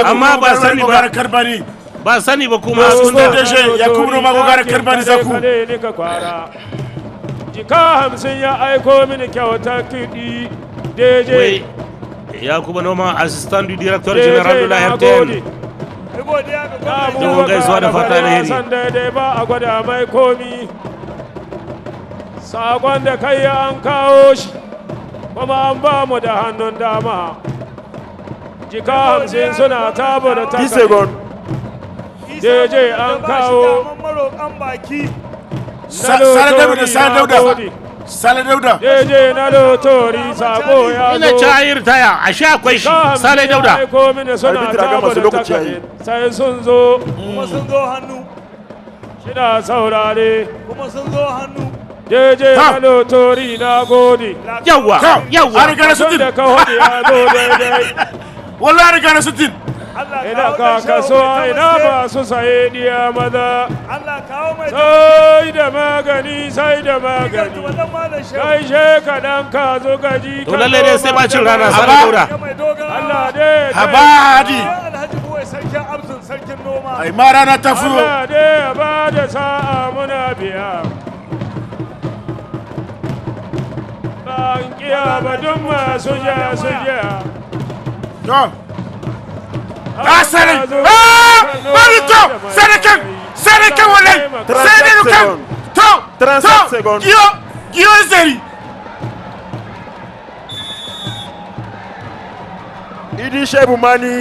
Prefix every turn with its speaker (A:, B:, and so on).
A: amma ba sani ba ba sani ba kuma sun da
B: deshe ya kuma ma gogara karbani zaku
C: jika 50 ya aiko mini kyauta kiɗi DJ
A: ya kuma noma assistant du directeur général de la RTN dubun gaisuwa da fata alheri
C: san daidai ba a gwada mai komi sakon da kai an kawo shi kuma an ba mu da hannun dama jika 50 suna tabo da takai DJ an kawo
B: Salay Daouda
C: DJ na lotori sabo ya zo
A: ina chayir taya a sha akwai shi Salay Daouda
C: ko mini suna tabo da takai sai sun zo
D: kuma sun zo hannu
C: shida saurare
D: kuma sun zo hannu
C: DJ na lotori na gode
A: yawa
B: an riga na sutin
C: da ka hodi ya zo daidai
B: wallahi an riga na sutin
C: ina ka kasuwa ina ba su saye diya maza
D: Allah kawo mai
C: sai da magani kai she ka dan ka zo gaji
A: to lalle ne sai bacin rana Salay Daouda
C: Allah dai
B: haba hadi
D: Alhaji Buwai sarkin Abzin sarkin noma
B: ai ma rana ta furo
C: Allah dai ba da sa'a muna biya ban kiya ba dun masu ja su ja
B: Salay Marito Senekan wallahi Senekan to
E: 37 secondes
B: Gio Zeri
E: Idi Shebu Mani